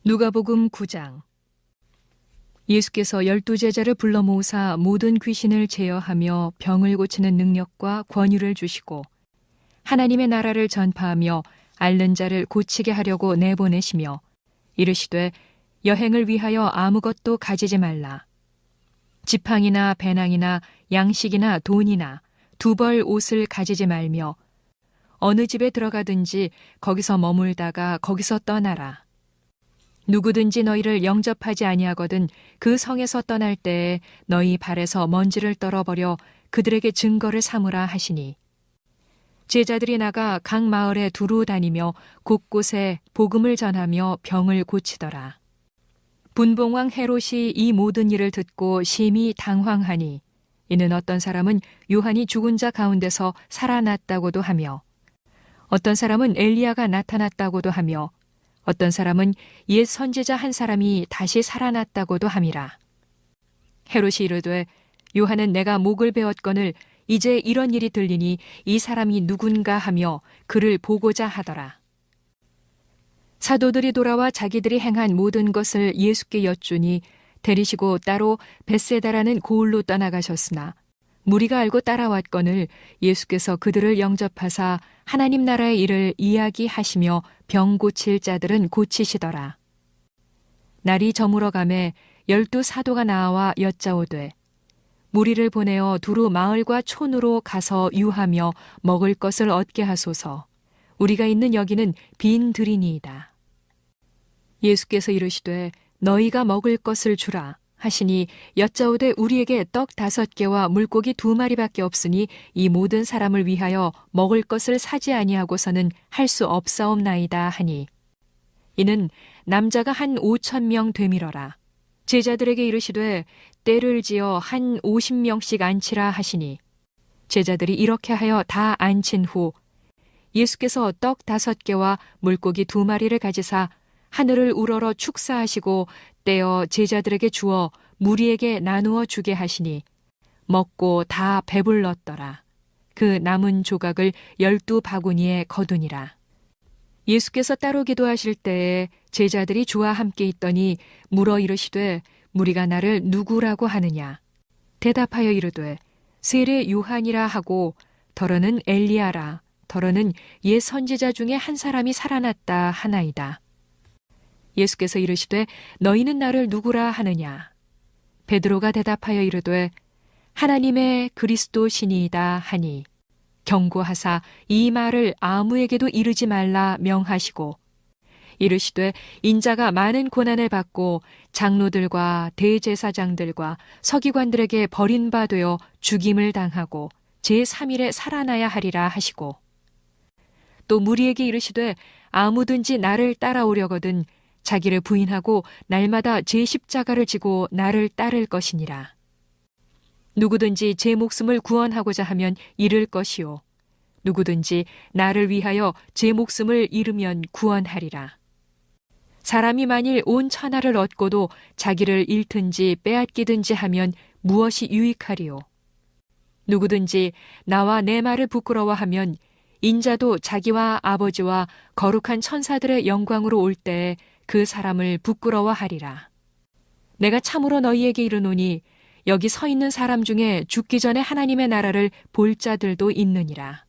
누가복음 9장. 예수께서 12제자를 불러 모으사 모든 귀신을 제어하며 병을 고치는 능력과 권유를 주시고 하나님의 나라를 전파하며 앓는 자를 고치게 하려고 내보내시며 이르시되 여행을 위하여 아무것도 가지지 말라. 지팡이나 배낭이나 양식이나 돈이나 두 벌 옷을 가지지 말며 어느 집에 들어가든지 거기서 머물다가 거기서 떠나라. 누구든지 너희를 영접하지 아니하거든 그 성에서 떠날 때에 너희 발에서 먼지를 떨어버려 그들에게 증거를 삼으라 하시니, 제자들이 나가 각 마을에 두루 다니며 곳곳에 복음을 전하며 병을 고치더라. 분봉왕 헤롯이 이 모든 일을 듣고 심히 당황하니, 이는 어떤 사람은 요한이 죽은 자 가운데서 살아났다고도 하며 어떤 사람은 엘리야가 나타났다고도 하며 어떤 사람은 옛 선지자 한 사람이 다시 살아났다고도 함이라. 헤롯이 이르되 요한은 내가 목을 베었거늘 이제 이런 일이 들리니 이 사람이 누군가 하며 그를 보고자 하더라. 사도들이 돌아와 자기들이 행한 모든 것을 예수께 여쭈니 데리시고 따로 벳세다라는 고을로 떠나가셨으나 무리가 알고 따라왔거늘 예수께서 그들을 영접하사 하나님 나라의 일을 이야기하시며 병 고칠 자들은 고치시더라. 날이 저물어 가매 12 사도가 나와 여짜오되 무리를 보내어 두루 마을과 촌으로 가서 유하며 먹을 것을 얻게 하소서. 우리가 있는 여기는 빈 들이니이다. 예수께서 이르시되 너희가 먹을 것을 주라 하시니 여짜오되 우리에게 떡 5개와 물고기 2마리밖에 없으니 이 모든 사람을 위하여 먹을 것을 사지 아니하고서는 할 수 없사옵나이다 하니, 이는 남자가 한 5,000명 되밀어라. 제자들에게 이르시되 때를 지어 한 50명씩 앉히라 하시니, 제자들이 이렇게 하여 다 앉힌 후 예수께서 떡 5개와 물고기 2마리를 가지사 하늘을 우러러 축사하시고 떼어 제자들에게 주어 무리에게 나누어 주게 하시니 먹고 다 배불렀더라. 그 남은 조각을 12 바구니에 거두니라. 예수께서 따로 기도하실 때에 제자들이 주와 함께 있더니 물어 이르시되 무리가 나를 누구라고 하느냐? 대답하여 이르되 세례 요한이라 하고 더러는 엘리야라, 더러는 옛 선지자 중에 한 사람이 살아났다 하나이다. 예수께서 이르시되 너희는 나를 누구라 하느냐? 베드로가 대답하여 이르되 하나님의 그리스도시니이다 하니, 경고하사 이 말을 아무에게도 이르지 말라 명하시고 이르시되 인자가 많은 고난을 받고 장로들과 대제사장들과 서기관들에게 버림받아 죽임을 당하고 제3일에 살아나야 하리라 하시고, 또 무리에게 이르시되 아무든지 나를 따라오려거든 자기를 부인하고 날마다 제 십자가를 지고 나를 따를 것이니라. 누구든지 제 목숨을 구원하고자 하면 잃을 것이요 누구든지 나를 위하여 제 목숨을 잃으면 구원하리라. 사람이 만일 온 천하를 얻고도 자기를 잃든지 빼앗기든지 하면 무엇이 유익하리요? 누구든지 나와 내 말을 부끄러워하면 인자도 자기와 아버지와 거룩한 천사들의 영광으로 올 때에 그 사람을 부끄러워하리라. 내가 참으로 너희에게 이르노니 여기 서 있는 사람 중에 죽기 전에 하나님의 나라를 볼 자들도 있느니라.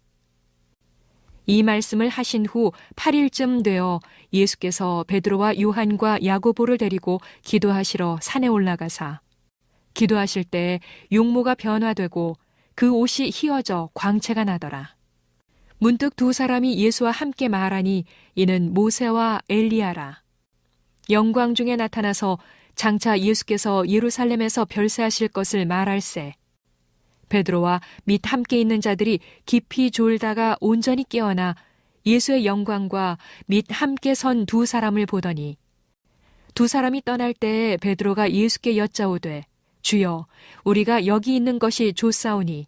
이 말씀을 하신 후 8일쯤 되어 예수께서 베드로와 요한과 야고보를 데리고 기도하시러 산에 올라가사 기도하실 때에 용모가 변화되고 그 옷이 휘어져 광채가 나더라. 문득 2 사람이 예수와 함께 말하니 이는 모세와 엘리야라. 영광 중에 나타나서 장차 예수께서 예루살렘에서 별세하실 것을 말할세. 베드로와 및 함께 있는 자들이 깊이 졸다가 온전히 깨어나 예수의 영광과 및 함께 선 2 사람을 보더니, 2 사람이 떠날 때에 베드로가 예수께 여짜오되 주여 우리가 여기 있는 것이 좋사오니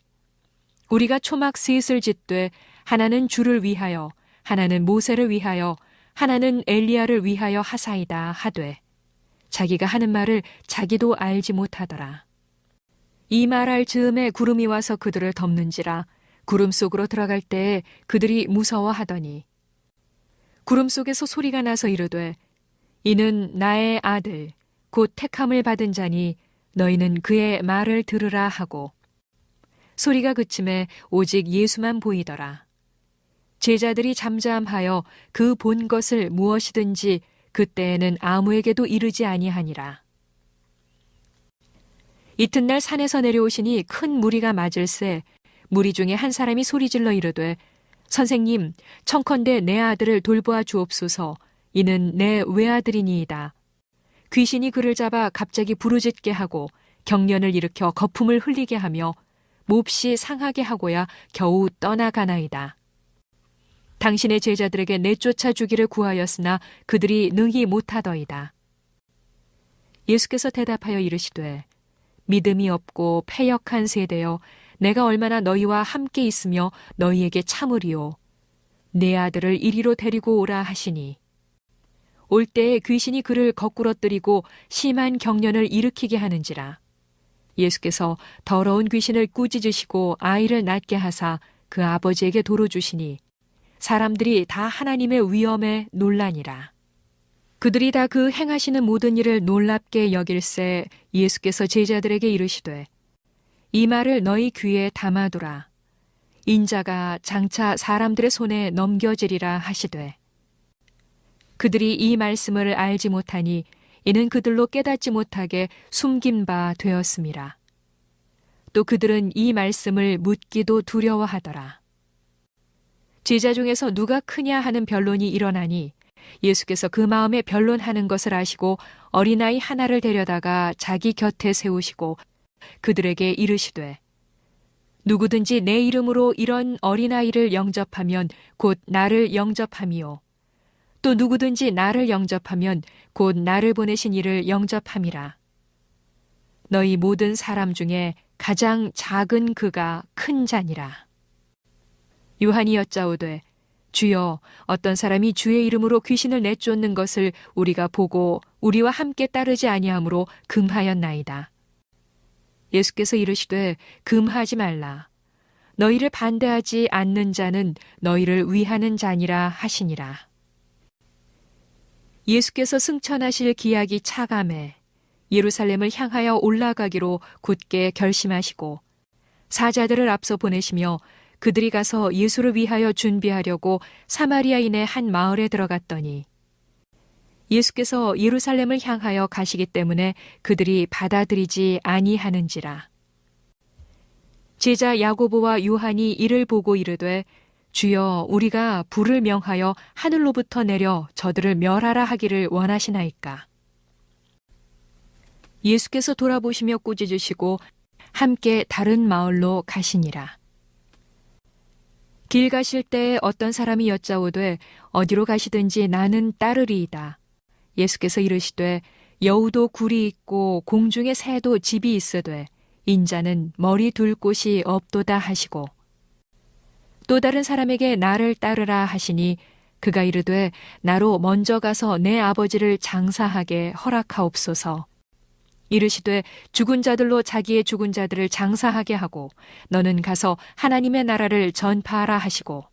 우리가 초막 셋을 짓되 하나는 주를 위하여 하나는 모세를 위하여 하나는 엘리야를 위하여 하사이다 하되, 자기가 하는 말을 자기도 알지 못하더라. 이 말할 즈음에 구름이 와서 그들을 덮는지라 구름 속으로 들어갈 때에 그들이 무서워하더니, 구름 속에서 소리가 나서 이르되 이는 나의 아들 곧 택함을 받은 자니 너희는 그의 말을 들으라 하고 소리가 그침에 오직 예수만 보이더라. 제자들이 잠잠하여 그 본 것을 무엇이든지 그때에는 아무에게도 이르지 아니하니라. 이튿날 산에서 내려오시니 큰 무리가 맞을새 무리 중에 한 사람이 소리질러 이르되 선생님, 청컨대 내 아들을 돌보아 주옵소서. 이는 내 외아들이니이다. 귀신이 그를 잡아 갑자기 부르짖게 하고 경련을 일으켜 거품을 흘리게 하며 몹시 상하게 하고야 겨우 떠나가나이다. 당신의 제자들에게 내쫓아 주기를 구하였으나 그들이 능히 못하더이다. 예수께서 대답하여 이르시되 믿음이 없고 패역한 세대여 내가 얼마나 너희와 함께 있으며 너희에게 참으리요. 내 아들을 이리로 데리고 오라 하시니 올 때에 귀신이 그를 거꾸러뜨리고 심한 경련을 일으키게 하는지라. 예수께서 더러운 귀신을 꾸짖으시고 아이를 낫게 하사 그 아버지에게 도로 주시니 사람들이 다 하나님의 위엄에 놀라니라. 그들이 다 그 행하시는 모든 일을 놀랍게 여길새 예수께서 제자들에게 이르시되 이 말을 너희 귀에 담아두라. 인자가 장차 사람들의 손에 넘겨지리라 하시되 그들이 이 말씀을 알지 못하니 이는 그들로 깨닫지 못하게 숨긴 바 되었음이라. 또 그들은 이 말씀을 묻기도 두려워하더라. 제자 중에서 누가 크냐 하는 변론이 일어나니 예수께서 그 마음에 변론하는 것을 아시고 어린아이 하나를 데려다가 자기 곁에 세우시고 그들에게 이르시되 누구든지 내 이름으로 이런 어린아이를 영접하면 곧 나를 영접함이요 또 누구든지 나를 영접하면 곧 나를 보내신 이를 영접함이라. 너희 모든 사람 중에 가장 작은 그가 큰 자니라. 요한이 여짜오되 주여 어떤 사람이 주의 이름으로 귀신을 내쫓는 것을 우리가 보고 우리와 함께 따르지 아니하므로 금하였나이다. 예수께서 이르시되 금하지 말라. 너희를 반대하지 않는 자는 너희를 위하는 자니라 하시니라. 예수께서 승천하실 기약이 차감해 예루살렘을 향하여 올라가기로 굳게 결심하시고 사자들을 앞서 보내시며 그들이 가서 예수를 위하여 준비하려고 사마리아인의 한 마을에 들어갔더니 예수께서 예루살렘을 향하여 가시기 때문에 그들이 받아들이지 아니하는지라. 제자 야고보와 요한이 이를 보고 이르되 주여 우리가 불을 명하여 하늘로부터 내려 저들을 멸하라 하기를 원하시나이까. 예수께서 돌아보시며 꾸짖으시고 함께 다른 마을로 가시니라. 길 가실 때에 어떤 사람이 여짜오되 어디로 가시든지 나는 따르리이다. 예수께서 이르시되 여우도 굴이 있고 공중의 새도 집이 있으되 인자는 머리 둘 곳이 없도다 하시고 또 다른 사람에게 나를 따르라 하시니 그가 이르되 나로 먼저 가서 내 아버지를 장사하게 허락하옵소서. 이르시되 죽은 자들로 자기의 죽은 자들을 장사하게 하고 너는 가서 하나님의 나라를 전파하라 하시고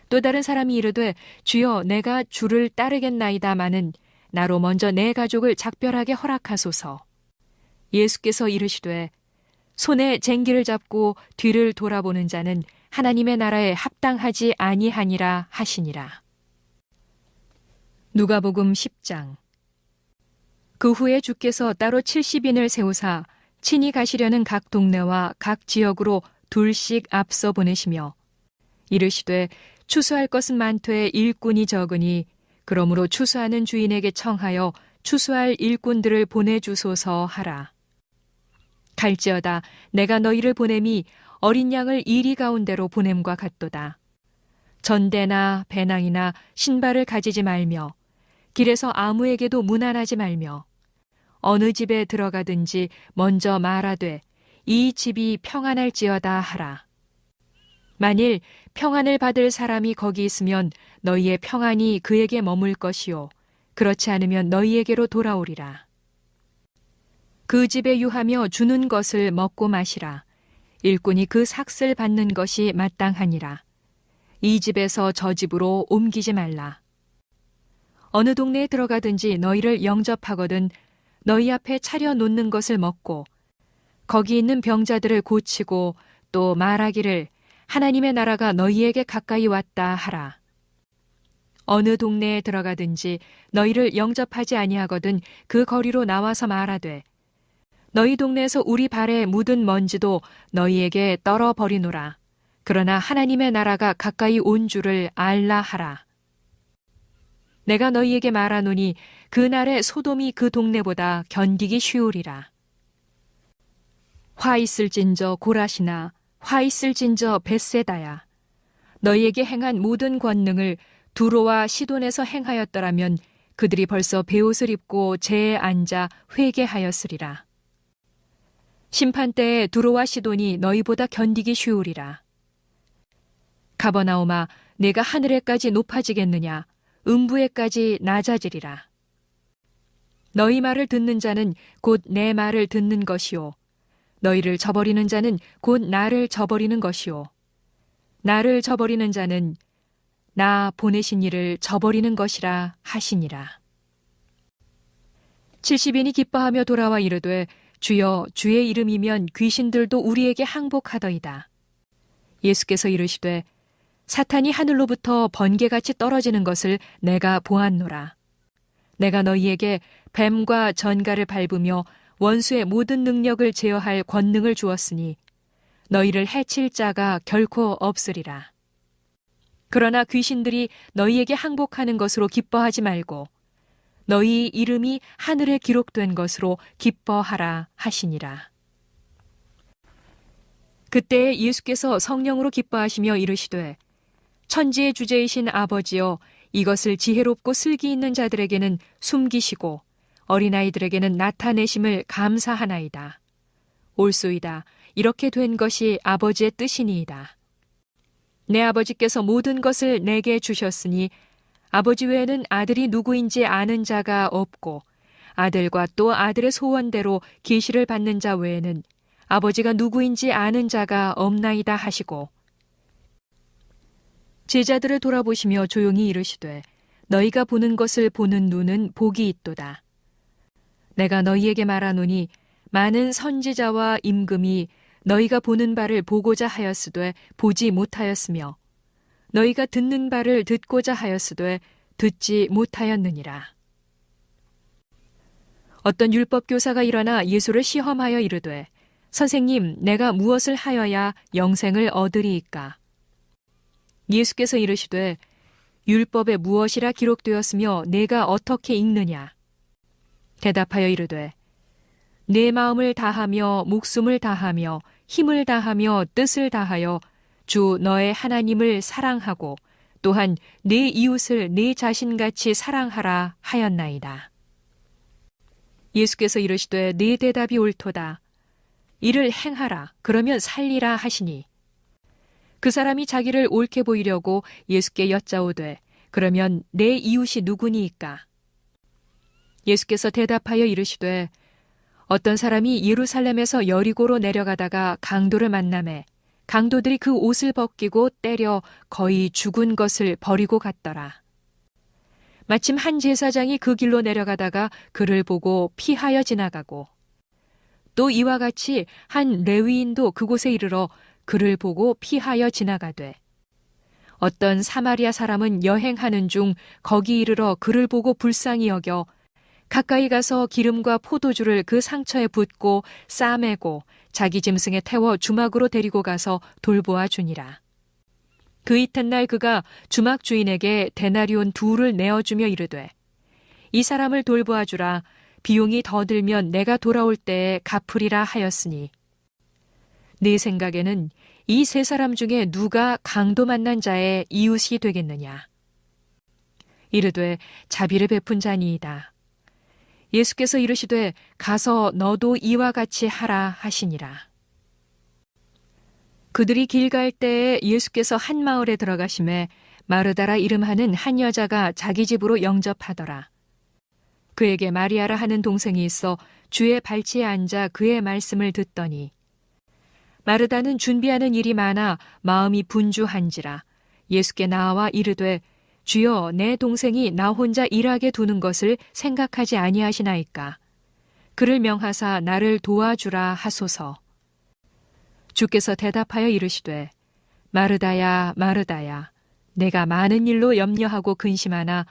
또 다른 사람이 이르되 주여 내가 주를 따르겠나이다마는 나로 먼저 내 가족을 작별하게 허락하소서. 예수께서 이르시되 손에 쟁기를 잡고 뒤를 돌아보는 자는 하나님의 나라에 합당하지 아니하니라 하시니라. 누가복음 10장. 그 후에 주께서 따로 70인을 세우사 친히 가시려는 각 동네와 각 지역으로 둘씩 앞서 보내시며 이르시되 추수할 것은 많되 일꾼이 적으니 그러므로 추수하는 주인에게 청하여 추수할 일꾼들을 보내주소서 하라. 갈지어다 내가 너희를 보냄이 어린 양을 이리 가운데로 보냄과 같도다. 전대나 배낭이나 신발을 가지지 말며 길에서 아무에게도 문안하지 말며 어느 집에 들어가든지 먼저 말하되 이 집이 평안할지어다 하라. 만일 평안을 받을 사람이 거기 있으면 너희의 평안이 그에게 머물 것이요 그렇지 않으면 너희에게로 돌아오리라. 그 집에 유하며 주는 것을 먹고 마시라. 일꾼이 그 삭슬 받는 것이 마땅하니라. 이 집에서 저 집으로 옮기지 말라. 어느 동네에 들어가든지 너희를 영접하거든 너희 앞에 차려 놓는 것을 먹고 거기 있는 병자들을 고치고 또 말하기를 하나님의 나라가 너희에게 가까이 왔다 하라. 어느 동네에 들어가든지 너희를 영접하지 아니하거든 그 거리로 나와서 말하되 너희 동네에서 우리 발에 묻은 먼지도 너희에게 떨어 버리노라. 그러나 하나님의 나라가 가까이 온 줄을 알라 하라. 내가 너희에게 말하노니 그날에 소돔이 그 동네보다 견디기 쉬우리라. 화 있을진저 고라시나 화 있을진저 벳세다야. 너희에게 행한 모든 권능을 두로와 시돈에서 행하였더라면 그들이 벌써 베옷을 입고 재에 앉아 회개하였으리라. 심판 때에 두로와 시돈이 너희보다 견디기 쉬우리라. 가버나움아, 내가 하늘에까지 높아지겠느냐? 음부에까지 낮아지리라. 너희 말을 듣는 자는 곧 내 말을 듣는 것이요. 너희를 저버리는 자는 곧 나를 저버리는 것이요. 나를 저버리는 자는 나 보내신 이를 저버리는 것이라 하시니라. 70인이 기뻐하며 돌아와 이르되 주여 주의 이름이면 귀신들도 우리에게 항복하더이다. 예수께서 이르시되 사탄이 하늘로부터 번개같이 떨어지는 것을 내가 보았노라. 내가 너희에게 뱀과 전갈을 밟으며 원수의 모든 능력을 제어할 권능을 주었으니 너희를 해칠 자가 결코 없으리라. 그러나 귀신들이 너희에게 항복하는 것으로 기뻐하지 말고 너희 이름이 하늘에 기록된 것으로 기뻐하라 하시니라. 그때 예수께서 성령으로 기뻐하시며 이르시되 천지의 주제이신 아버지여 이것을 지혜롭고 슬기 있는 자들에게는 숨기시고 어린아이들에게는 나타내심을 감사하나이다. 옳소이다. 이렇게 된 것이 아버지의 뜻이니이다. 내 아버지께서 모든 것을 내게 주셨으니 아버지 외에는 아들이 누구인지 아는 자가 없고 아들과 또 아들의 소원대로 계시를 받는 자 외에는 아버지가 누구인지 아는 자가 없나이다 하시고 제자들을 돌아보시며 조용히 이르시되 너희가 보는 것을 보는 눈은 복이 있도다. 내가 너희에게 말하노니 많은 선지자와 임금이 너희가 보는 바를 보고자 하였으되 보지 못하였으며 너희가 듣는 바를 듣고자 하였으되 듣지 못하였느니라. 어떤 율법교사가 일어나 예수를 시험하여 이르되 선생님, 내가 무엇을 하여야 영생을 얻으리이까? 예수께서 이르시되 율법에 무엇이라 기록되었으며 내가 어떻게 읽느냐? 대답하여 이르되 내 마음을 다하며 목숨을 다하며 힘을 다하며 뜻을 다하여 주 너의 하나님을 사랑하고 또한 내 이웃을 내 자신같이 사랑하라 하였나이다. 예수께서 이르시되 네 대답이 옳도다. 이를 행하라. 그러면 살리라 하시니 그 사람이 자기를 옳게 보이려고 예수께 여짜오되 그러면 내 이웃이 누구니이까? 예수께서 대답하여 이르시되 어떤 사람이 예루살렘에서 여리고로 내려가다가 강도를 만나매 강도들이 그 옷을 벗기고 때려 거의 죽은 것을 버리고 갔더라. 마침 한 제사장이 그 길로 내려가다가 그를 보고 피하여 지나가고 또 이와 같이 한 레위인도 그곳에 이르러 그를 보고 피하여 지나가되 어떤 사마리아 사람은 여행하는 중 거기 이르러 그를 보고 불쌍히 여겨 가까이 가서 기름과 포도주를 그 상처에 붓고 싸매고 자기 짐승에 태워 주막으로 데리고 가서 돌보아 주니라. 그 이튿날 그가 주막 주인에게 데나리온 2를 내어주며 이르되 이 사람을 돌보아 주라. 비용이 더 들면 내가 돌아올 때에 갚으리라 하였으니 네 생각에는 이 세 사람 중에 누가 강도 만난 자의 이웃이 되겠느냐? 이르되 자비를 베푼 자니이다. 예수께서 이르시되 가서 너도 이와 같이 하라 하시니라. 그들이 길 갈 때에 예수께서 한 마을에 들어가심에 마르다라 이름하는 한 여자가 자기 집으로 영접하더라. 그에게 마리아라 하는 동생이 있어 주의 발치에 앉아 그의 말씀을 듣더니 마르다는 준비하는 일이 많아 마음이 분주한지라 예수께 나와 이르되 주여, 내 동생이 나 혼자 일하게 두는 것을 생각하지 아니하시나이까. 그를 명하사 나를 도와주라 하소서. 주께서 대답하여 이르시되, 마르다야, 마르다야, 내가 많은 일로 염려하고 근심하나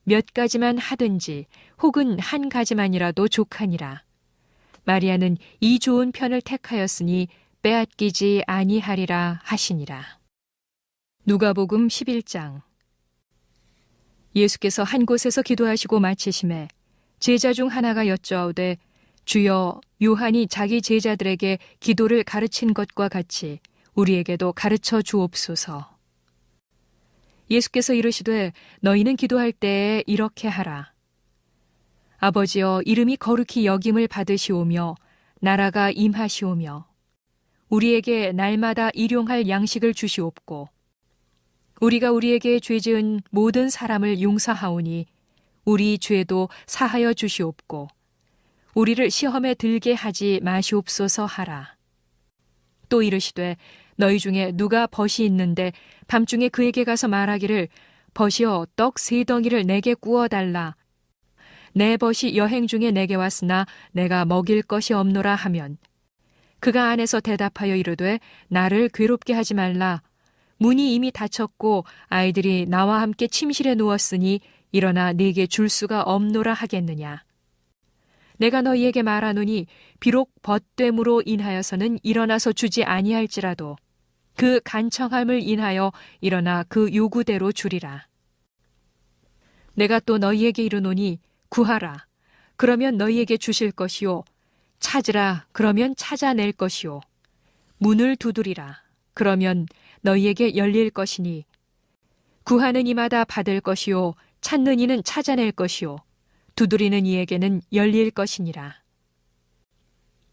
몇 가지만 하든지 혹은 한 가지만이라도 족하니라. 마리아는 이 좋은 편을 택하였으니 빼앗기지 아니하리라 하시니라. 누가복음 11장. 예수께서 한 곳에서 기도하시고 마치심에 제자 중 하나가 여쭈어오되, 주여, 요한이 자기 제자들에게 기도를 가르친 것과 같이 우리에게도 가르쳐 주옵소서. 예수께서 이르시되, 너희는 기도할 때에 이렇게 하라. 아버지여, 이름이 거룩히 여김을 받으시오며 나라가 임하시오며 우리에게 날마다 일용할 양식을 주시옵고 우리가 우리에게 죄 지은 모든 사람을 용서하오니 우리 죄도 사하여 주시옵고 우리를 시험에 들게 하지 마시옵소서 하라. 또 이르시되, 너희 중에 누가 벗이 있는데 밤중에 그에게 가서 말하기를, 벗이여, 떡 3덩이를 내게 구워달라. 내 벗이 여행 중에 내게 왔으나 내가 먹일 것이 없노라 하면, 그가 안에서 대답하여 이르되, 나를 괴롭게 하지 말라. 문이 이미 닫혔고 아이들이 나와 함께 침실에 누웠으니 일어나 네게 줄 수가 없노라 하겠느냐. 내가 너희에게 말하노니 비록 벗됨으로 인하여서는 일어나서 주지 아니할지라도 그 간청함을 인하여 일어나 그 요구대로 주리라. 내가 또 너희에게 이르노니 구하라. 그러면 너희에게 주실 것이요. 찾으라. 그러면 찾아낼 것이요. 문을 두드리라. 그러면 너희에게 열릴 것이니 구하는 이마다 받을 것이요. 찾는 이는 찾아낼 것이요. 두드리는 이에게는 열릴 것이니라.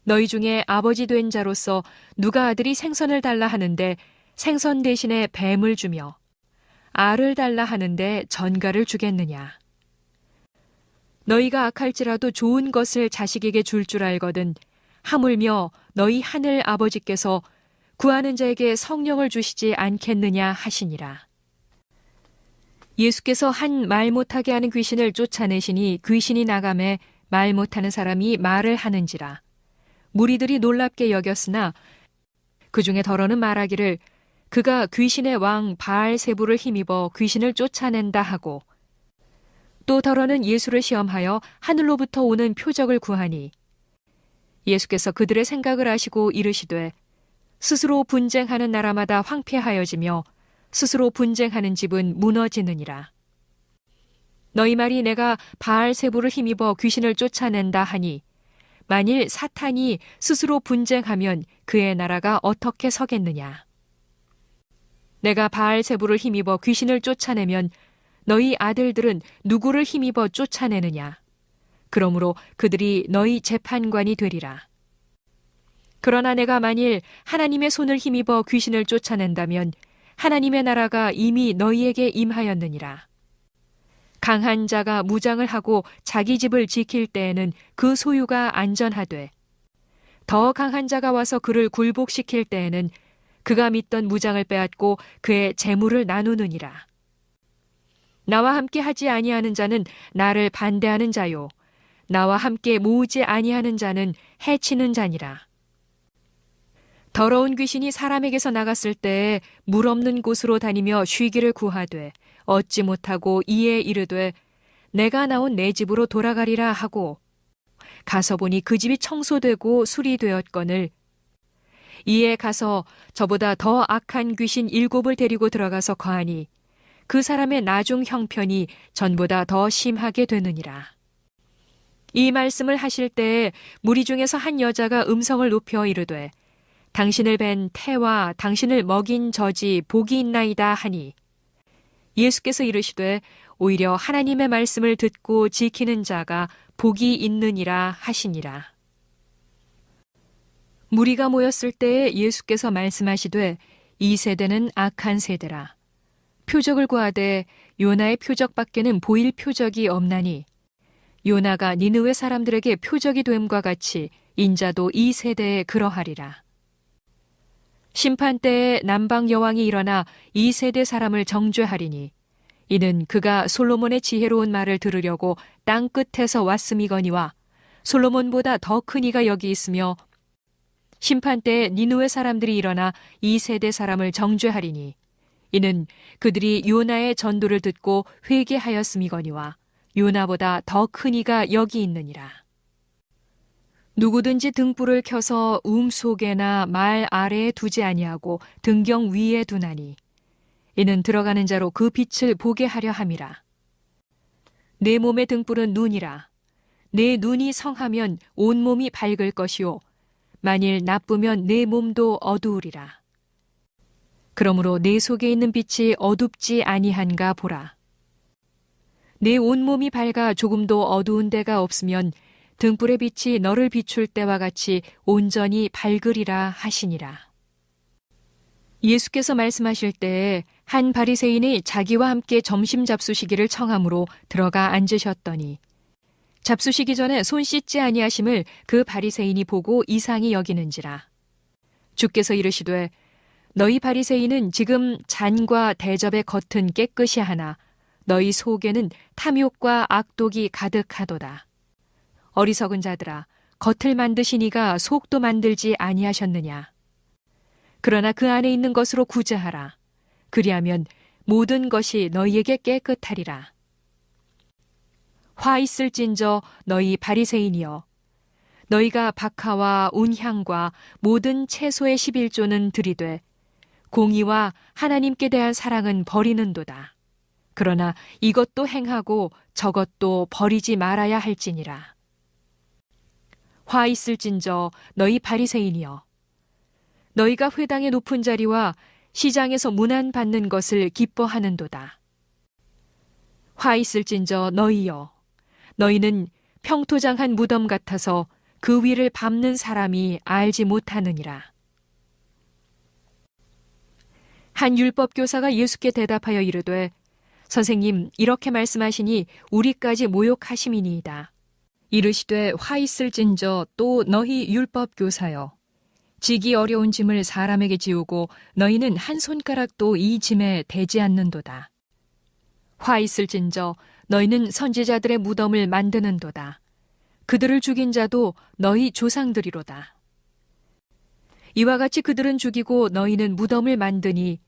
너희 중에 아버지 된 자로서 누가 아들이 생선을 달라 하는데 생선 대신에 뱀을 주며 알을 달라 하는데 전갈을 주겠느냐. 너희가 악할지라도 좋은 것을 자식에게 줄 줄 알거든 하물며 너희 하늘 아버지께서 구하는 자에게 성령을 주시지 않겠느냐 하시니라. 예수께서 한 말 못하게 하는 귀신을 쫓아내시니 귀신이 나가매 말 못하는 사람이 말을 하는지라. 무리들이 놀랍게 여겼으나 그 중에 더러는 말하기를 그가 귀신의 왕 바알세부를 힘입어 귀신을 쫓아낸다 하고, 또 더러는 예수를 시험하여 하늘로부터 오는 표적을 구하니 예수께서 그들의 생각을 아시고 이르시되, 스스로 분쟁하는 나라마다 황폐하여지며 스스로 분쟁하는 집은 무너지느니라. 너희 말이 내가 바알세부를 힘입어 귀신을 쫓아낸다 하니 만일 사탄이 스스로 분쟁하면 그의 나라가 어떻게 서겠느냐. 내가 바알세부를 힘입어 귀신을 쫓아내면 너희 아들들은 누구를 힘입어 쫓아내느냐. 그러므로 그들이 너희 재판관이 되리라. 그러나 내가 만일 하나님의 손을 힘입어 귀신을 쫓아낸다면 하나님의 나라가 이미 너희에게 임하였느니라. 강한 자가 무장을 하고 자기 집을 지킬 때에는 그 소유가 안전하되 더 강한 자가 와서 그를 굴복시킬 때에는 그가 믿던 무장을 빼앗고 그의 재물을 나누느니라. 나와 함께 하지 아니하는 자는 나를 반대하는 자요, 나와 함께 모으지 아니하는 자는 해치는 자니라. 더러운 귀신이 사람에게서 나갔을 때에 물 없는 곳으로 다니며 쉬기를 구하되 얻지 못하고 이에 이르되 내가 나온 내 집으로 돌아가리라 하고 가서 보니 그 집이 청소되고 수리되었거늘 이에 가서 저보다 더 악한 귀신 7을 데리고 들어가서 거하니 그 사람의 나중 형편이 전보다 더 심하게 되느니라. 이 말씀을 하실 때에 무리 중에서 한 여자가 음성을 높여 이르되 당신을 뵌 태와 당신을 먹인 젖이 복이 있나이다 하니 예수께서 이르시되 오히려 하나님의 말씀을 듣고 지키는 자가 복이 있느니라 하시니라. 무리가 모였을 때에 예수께서 말씀하시되 이 세대는 악한 세대라. 표적을 구하되 요나의 표적밖에는 보일 표적이 없나니 요나가 니느웨 사람들에게 표적이 됨과 같이 인자도 이 세대에 그러하리라. 심판 때에 남방 여왕이 일어나 이 세대 사람을 정죄하리니 이는 그가 솔로몬의 지혜로운 말을 들으려고 땅 끝에서 왔음이거니와 솔로몬보다 더 큰 이가 여기 있으며 심판 때에 니느웨 사람들이 일어나 이 세대 사람을 정죄하리니 이는 그들이 요나의 전도를 듣고 회개하였음이거니와 요나보다 더 큰 이가 여기 있느니라. 누구든지 등불을 켜서 속에나 말 아래에 두지 아니하고 등경 위에 두나니 이는 들어가는 자로 그 빛을 보게 하려 함이라. 내 몸의 등불은 눈이라. 내 눈이 성하면 온 몸이 밝을 것이요 만일 나쁘면 내 몸도 어두우리라. 그러므로 내 속에 있는 빛이 어둡지 아니한가 보라. 내 온몸이 밝아 조금도 어두운 데가 없으면 등불의 빛이 너를 비출 때와 같이 온전히 밝으리라 하시니라. 예수께서 말씀하실 때에 한 바리새인이 자기와 함께 점심 잡수시기를 청함으로 들어가 앉으셨더니 잡수시기 전에 손 씻지 아니하심을 그 바리새인이 보고 이상히 여기는지라. 주께서 이르시되 너희 바리새인은 지금 잔과 대접의 겉은 깨끗이 하나 너희 속에는 탐욕과 악독이 가득하도다. 어리석은 자들아, 겉을 만드시니가 속도 만들지 아니하셨느냐. 그러나 그 안에 있는 것으로 구제하라. 그리하면 모든 것이 너희에게 깨끗하리라. 화 있을진저 너희 바리새인이여. 너희가 박하와 운향과 모든 채소의 11조는 들이되 공의와 하나님께 대한 사랑은 버리는도다. 그러나 이것도 행하고 저것도 버리지 말아야 할지니라. 화 있을진저 너희 바리새인이여. 너희가 회당의 높은 자리와 시장에서 문안 받는 것을 기뻐하는도다. 화 있을진저 너희여. 너희는 평토장한 무덤 같아서 그 위를 밟는 사람이 알지 못하느니라. 한 율법교사가 예수께 대답하여 이르되 선생님 이렇게 말씀하시니 우리까지 모욕하심이니이다. 이르시되 화 있을진저 또 너희 율법교사여. 지기 어려운 짐을 사람에게 지우고 너희는 한 손가락도 이 짐에 대지 않는도다. 화 있을진저 너희는 선지자들의 무덤을 만드는도다. 그들을 죽인 자도 너희 조상들이로다. 이와 같이 그들은 죽이고 너희는 무덤을 만드니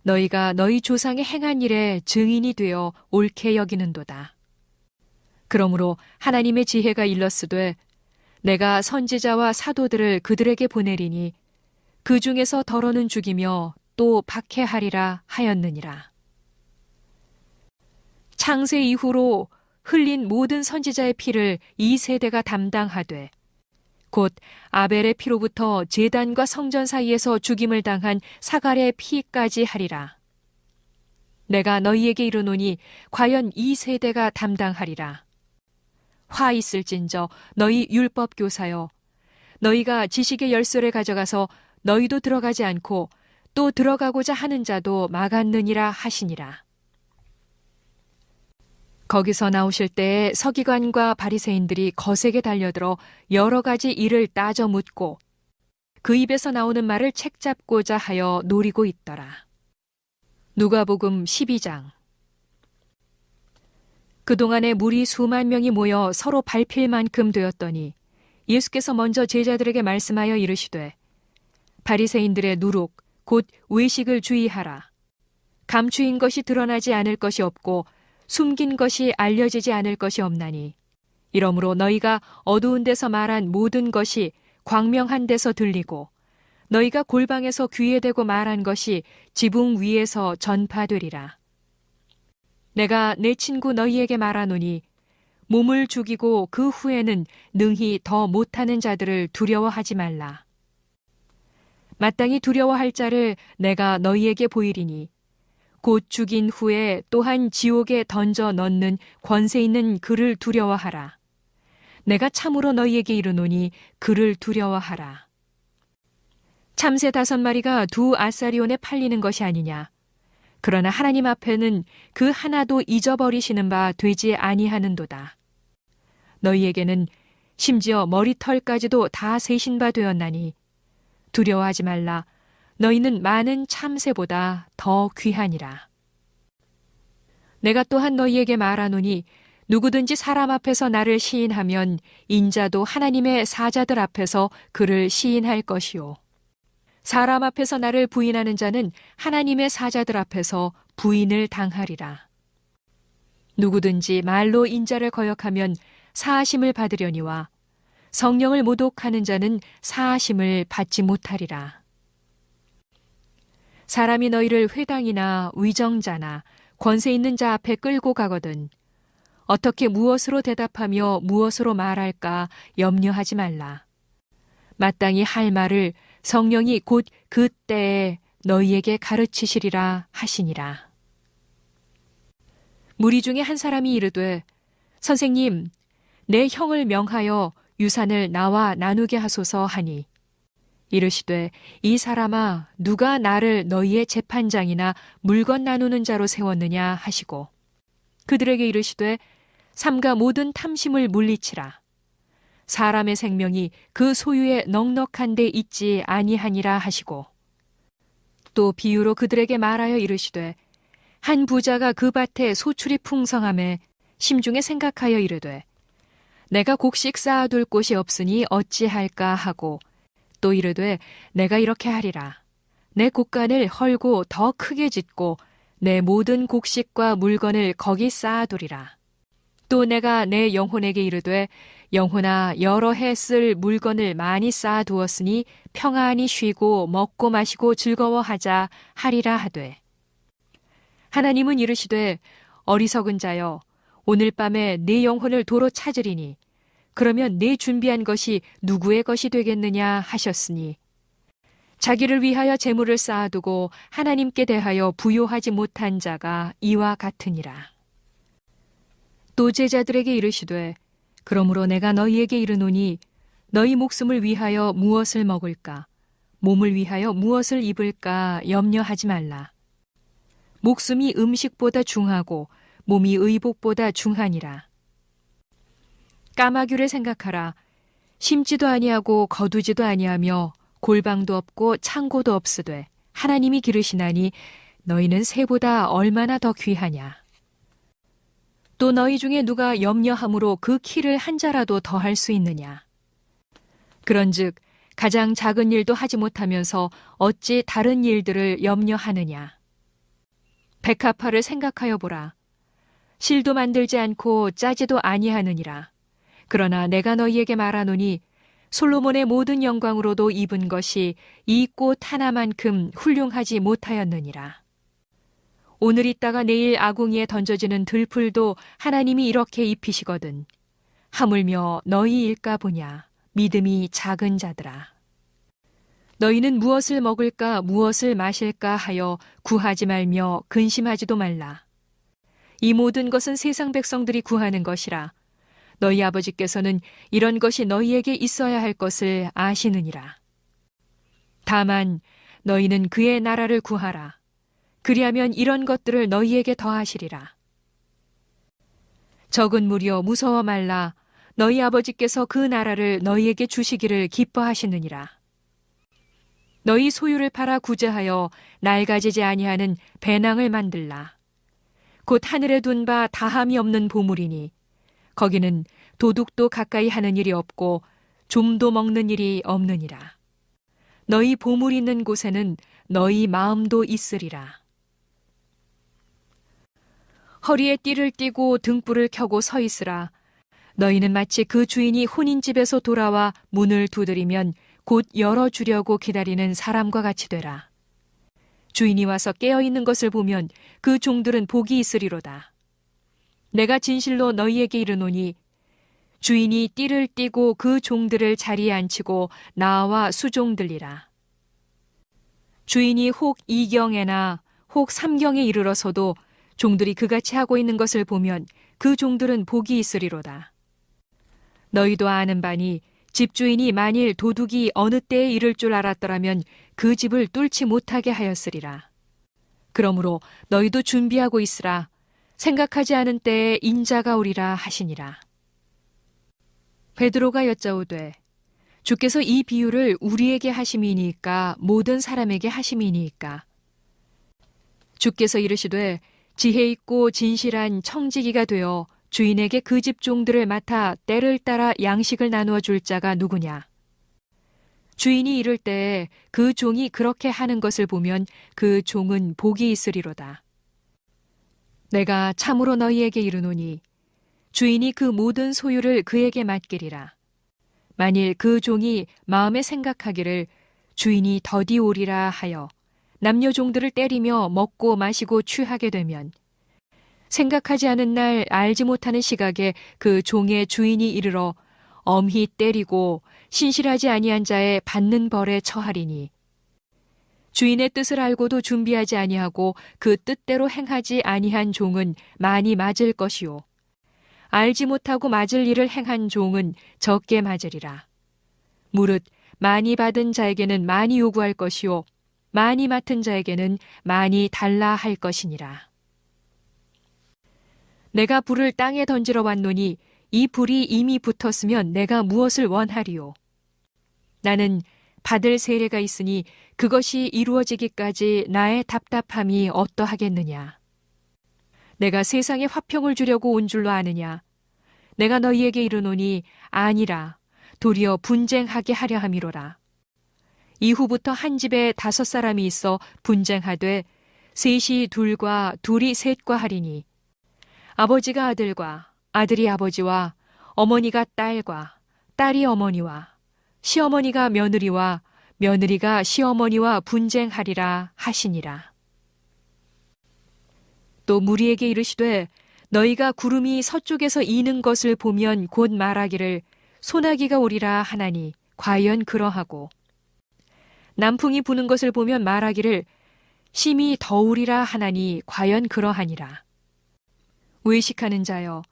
너희가 너희 조상의 행한 일에 증인이 되어 옳게 여기는도다. 그러므로 하나님의 지혜가 일렀으되 내가 선지자와 사도들을 그들에게 보내리니 그 중에서 더러는 죽이며 또 박해하리라 하였느니라. 창세 이후로 흘린 모든 선지자의 피를 이 세대가 담당하되 곧 아벨의 피로부터 제단과 성전 사이에서 죽임을 당한 사갈의 피까지 하리라. 내가 너희에게 이르노니 과연 이 세대가 담당하리라. 화 있을진저 너희 율법 교사여. 너희가 지식의 열쇠를 가져가서 너희도 들어가지 않고 또 들어가고자 하는 자도 막았느니라 하시니라. 거기서 나오실 때에 서기관과 바리새인들이 거세게 달려들어 여러 가지 일을 따져 묻고 그 입에서 나오는 말을 책잡고자 하여 노리고 있더라. 누가복음 12장. 그동안에 무리 수만 명이 모여 서로 밟힐 만큼 되었더니 예수께서 먼저 제자들에게 말씀하여 이르시되 바리새인들의 누룩 곧 외식을 주의하라. 감추인 것이 드러나지 않을 것이 없고 숨긴 것이 알려지지 않을 것이 없나니 이러므로 너희가 어두운 데서 말한 모든 것이 광명한 데서 들리고 너희가 골방에서 귀에 대고 말한 것이 지붕 위에서 전파되리라. 내가 내 친구 너희에게 말하노니 몸을 죽이고 그 후에는 능히 더 못하는 자들을 두려워하지 말라. 마땅히 두려워할 자를 내가 너희에게 보이리니 곧 죽인 후에 또한 지옥에 던져 넣는 권세 있는 그를 두려워하라. 내가 참으로 너희에게 이르노니 그를 두려워하라. 참새 5마리가 2 아사리온에 팔리는 것이 아니냐. 그러나 하나님 앞에는 그 하나도 잊어버리시는 바 되지 아니하는도다. 너희에게는 심지어 머리털까지도 다 세신 바 되었나니 두려워하지 말라. 너희는 많은 참새보다 더 귀하니라. 내가 또한 너희에게 말하노니 누구든지 사람 앞에서 나를 시인하면 인자도 하나님의 사자들 앞에서 그를 시인할 것이요. 사람 앞에서 나를 부인하는 자는 하나님의 사자들 앞에서 부인을 당하리라. 누구든지 말로 인자를 거역하면 사하심을 받으려니와 성령을 모독하는 자는 사하심을 받지 못하리라. 사람이 너희를 회당이나 위정자나 권세 있는 자 앞에 끌고 가거든 어떻게 무엇으로 대답하며 무엇으로 말할까 염려하지 말라. 마땅히 할 말을 성령이 곧 그때에 너희에게 가르치시리라 하시니라. 무리 중에 한 사람이 이르되 선생님, 내 형을 명하여 유산을 나와 나누게 하소서 하니 이르시되 이 사람아 누가 나를 너희의 재판장이나 물건 나누는 자로 세웠느냐 하시고 그들에게 이르시되 삼가 모든 탐심을 물리치라. 사람의 생명이 그 소유에 넉넉한 데 있지 아니하니라 하시고 또 비유로 그들에게 말하여 이르시되 한 부자가 그 밭에 소출이 풍성함에 심중에 생각하여 이르되 내가 곡식 쌓아둘 곳이 없으니 어찌할까 하고 또 이르되 내가 이렇게 하리라. 내 곡간을 헐고 더 크게 짓고 내 모든 곡식과 물건을 거기 쌓아두리라. 또 내가 내 영혼에게 이르되 영혼아 여러 해 쓸 물건을 많이 쌓아두었으니 평안히 쉬고 먹고 마시고 즐거워하자 하리라 하되 하나님은 이르시되 어리석은 자여 오늘 밤에 네 영혼을 도로 찾으리니 그러면 네 준비한 것이 누구의 것이 되겠느냐 하셨으니 자기를 위하여 재물을 쌓아두고 하나님께 대하여 부요하지 못한 자가 이와 같으니라. 또 제자들에게 이르시되 그러므로 내가 너희에게 이르노니 너희 목숨을 위하여 무엇을 먹을까 몸을 위하여 무엇을 입을까 염려하지 말라. 목숨이 음식보다 중하고 몸이 의복보다 중하니라. 까마귀를 생각하라. 심지도 아니하고 거두지도 아니하며 골방도 없고 창고도 없으되 하나님이 기르시나니 너희는 새보다 얼마나 더 귀하냐. 또 너희 중에 누가 염려함으로 그 키를 한 자라도 더할 수 있느냐. 그런즉 가장 작은 일도 하지 못하면서 어찌 다른 일들을 염려하느냐. 백합화를 생각하여 보라. 실도 만들지 않고 짜지도 아니하느니라. 그러나 내가 너희에게 말하노니 솔로몬의 모든 영광으로도 입은 것이 이 꽃 하나만큼 훌륭하지 못하였느니라. 오늘 있다가 내일 아궁이에 던져지는 들풀도 하나님이 이렇게 입히시거든. 하물며 너희일까 보냐. 믿음이 작은 자들아. 너희는 무엇을 먹을까 무엇을 마실까 하여 구하지 말며 근심하지도 말라. 이 모든 것은 세상 백성들이 구하는 것이라. 너희 아버지께서는 이런 것이 너희에게 있어야 할 것을 아시느니라. 다만 너희는 그의 나라를 구하라. 그리하면 이런 것들을 너희에게 더하시리라. 적은 무리여 무서워 말라. 너희 아버지께서 그 나라를 너희에게 주시기를 기뻐하시느니라. 너희 소유를 팔아 구제하여 낡아지지 아니하는 배낭을 만들라. 곧 하늘에 둔 바 다함이 없는 보물이니 거기는 도둑도 가까이 하는 일이 없고 좀도 먹는 일이 없느니라. 너희 보물 있는 곳에는 너희 마음도 있으리라. 허리에 띠를 띠고 등불을 켜고 서 있으라. 너희는 마치 그 주인이 혼인집에서 돌아와 문을 두드리면 곧 열어주려고 기다리는 사람과 같이 되라. 주인이 와서 깨어있는 것을 보면 그 종들은 복이 있으리로다. 내가 진실로 너희에게 이르노니 주인이 띠를 띠고 그 종들을 자리에 앉히고 나와 수종들리라. 주인이 혹 2경에나 혹 3경에 이르러서도 종들이 그같이 하고 있는 것을 보면 그 종들은 복이 있으리로다. 너희도 아는 바니 집주인이 만일 도둑이 어느 때에 이를 줄 알았더라면 그 집을 뚫지 못하게 하였으리라. 그러므로 너희도 준비하고 있으라. 생각하지 않은 때에 인자가 오리라 하시니라. 베드로가 여짜오되 주께서 이 비유를 우리에게 하심이니까 모든 사람에게 하심이니까. 주께서 이르시되 지혜 있고 진실한 청지기가 되어 주인에게 그 집 종들을 맡아 때를 따라 양식을 나누어 줄 자가 누구냐? 주인이 이를 때에 그 종이 그렇게 하는 것을 보면 그 종은 복이 있으리로다. 내가 참으로 너희에게 이르노니 주인이 그 모든 소유를 그에게 맡기리라. 만일 그 종이 마음에 생각하기를 주인이 더디 오리라 하여 남녀 종들을 때리며 먹고 마시고 취하게 되면 생각하지 않은 날 알지 못하는 시각에 그 종의 주인이 이르러 엄히 때리고 신실하지 아니한 자의 받는 벌에 처하리니 주인의 뜻을 알고도 준비하지 아니하고 그 뜻대로 행하지 아니한 종은 많이 맞을 것이요 알지 못하고 맞을 일을 행한 종은 적게 맞으리라. 무릇 많이 받은 자에게는 많이 요구할 것이요 많이 맡은 자에게는 많이 달라 할 것이니라. 내가 불을 땅에 던지러 왔노니 이 불이 이미 붙었으면 내가 무엇을 원하리요? 나는 받을 세례가 있으니 그것이 이루어지기까지 나의 답답함이 어떠하겠느냐? 내가 세상에 화평을 주려고 온 줄로 아느냐? 내가 너희에게 이르노니 아니라 도리어 분쟁하게 하려 함이로라. 이후부터 한 집에 5사람이 있어 분쟁하되 셋이 둘과 둘이 셋과 하리니 아버지가 아들과 아들이 아버지와 어머니가 딸과 딸이 어머니와 시어머니가 며느리와 며느리가 시어머니와 분쟁하리라 하시니라. 또 무리에게 이르시되 너희가 구름이 서쪽에서 이는 것을 보면 곧 말하기를 소나기가 오리라 하나니 과연 그러하고 남풍이 부는 것을 보면 말하기를 심히 더우리라 하나니 과연 그러하니라. 외식하는 자여